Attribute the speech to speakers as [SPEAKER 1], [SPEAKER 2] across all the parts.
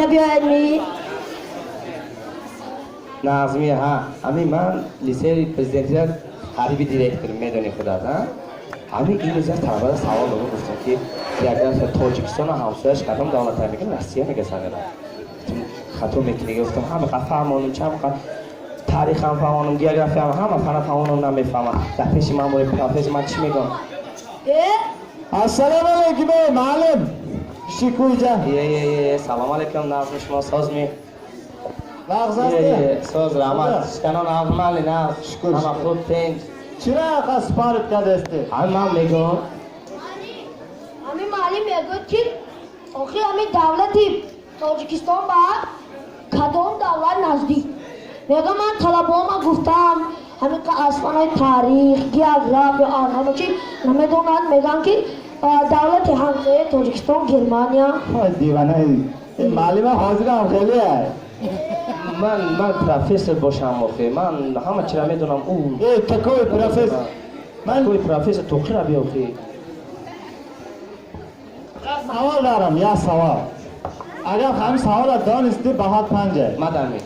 [SPEAKER 1] بیاید می
[SPEAKER 2] نظمی ها همین من لیسه پرزیدنتی حریبی دیرکتر میدونی خدا ها همین این روزی طلبه سوال رو گفتم که اگر تاجیکستان و همسایش قدم دولت میگه روسیه میگه سنه خطو میکنی گفتم همه قد فهمانم چه قد تاریخ هم فهمانم گیوگرافی هم همه فنا فهمانم نمیفهمم در پیش من باید پرافیس من چی میگم
[SPEAKER 3] السلام علیکم معلم شکوی جان
[SPEAKER 2] یه سلام علیکم نظم شما ساز می
[SPEAKER 3] مغز هسته
[SPEAKER 2] ساز رحمت شکنان عظمالی نه
[SPEAKER 3] شکر
[SPEAKER 2] همه خوب تینگ
[SPEAKER 3] چرا قصد پارت کرده استه
[SPEAKER 2] همین من میگم
[SPEAKER 1] همین معلم میگوید که آخی همین دولتی تاجیکستان با کدام دولت نزدیک میگم من طلبه‌ام گفتم همین که اسفنای تاریخ گیوگرافی آنها چی نمیدونن میگن که دولت همسایه تاجیکستان گرمانیا
[SPEAKER 3] دیوانه این معلم حاضر هم خیلی هست
[SPEAKER 2] من پروفسور باشم آخه من همه چرا میدونم اون
[SPEAKER 3] تکوی پروفسور
[SPEAKER 2] من کوی پروفسور توقی را بیا آخه
[SPEAKER 3] سوال دارم یا سوال اگر همین سوال دانستی بهات پنجه
[SPEAKER 2] مدامی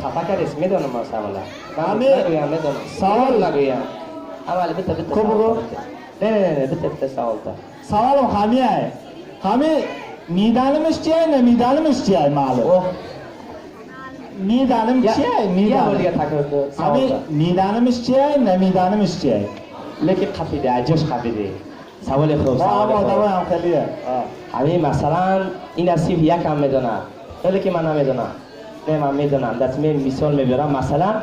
[SPEAKER 2] خفه کردیست میدونم من سوالا نگویم میدونم
[SPEAKER 3] سوال
[SPEAKER 2] نگویم اولی بته
[SPEAKER 3] کو بگو
[SPEAKER 2] نه بته سوال تا
[SPEAKER 3] سوالم همیه همه میدانمش چیه نمیدانمش چیه معلوم میدانم چیه
[SPEAKER 2] یه بار دیگه تکرار کن
[SPEAKER 3] همه میدانمش چیه نمیدانمش چیه
[SPEAKER 2] لیکن خفیده عجش خفیده سوال خوب
[SPEAKER 3] ما
[SPEAKER 2] سوال
[SPEAKER 3] هم
[SPEAKER 2] خوب
[SPEAKER 3] آدم هم خیلیه
[SPEAKER 2] همین مثلا این اصیف یک هم میدونه ولی که من نمیدونم نه من میدونم دست مثال میبرم مثلا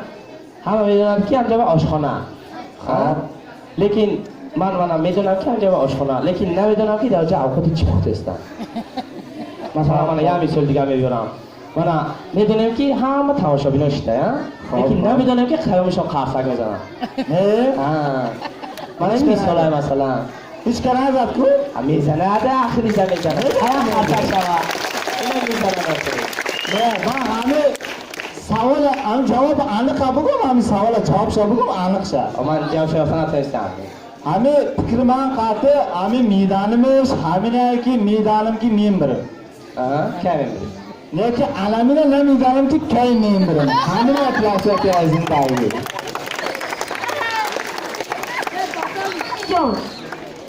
[SPEAKER 2] همه میدونم که انجام آشخانه لیکن من میدونم که انجام آشخانه لیکن نمیدونم که در جا اوقات چی وقت هستن مثلا من یه مثال دیگه میبرم من میدونم که همه تماشابینا شده لیکن نمیدونم که خیامشون قفلک میزنن من این مثال های مثلا
[SPEAKER 3] هیچ که نزد کو؟
[SPEAKER 2] میزنه ده آخری زن میزنه خطر شما اینا میزنه آخری
[SPEAKER 3] نه من همه سوال هم جواب آنقا بگم همین سوال جواب شا بگم آنق شا
[SPEAKER 2] من جواب شما فنا تنستم
[SPEAKER 3] همه فکر من قاطع همین میدانمش همینه که میدانم که میم بره
[SPEAKER 2] که میمونی
[SPEAKER 3] نه که علمینه نمیدانم که کی میم بره همینه اطلاعات که از این دارید
[SPEAKER 1] جان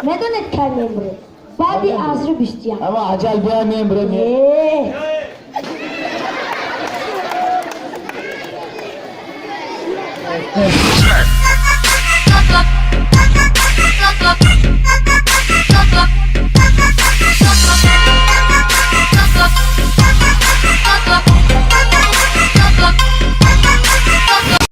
[SPEAKER 1] میدونید که میمره بعدی از رو بیشتیم
[SPEAKER 3] اما عجل بیا میم بره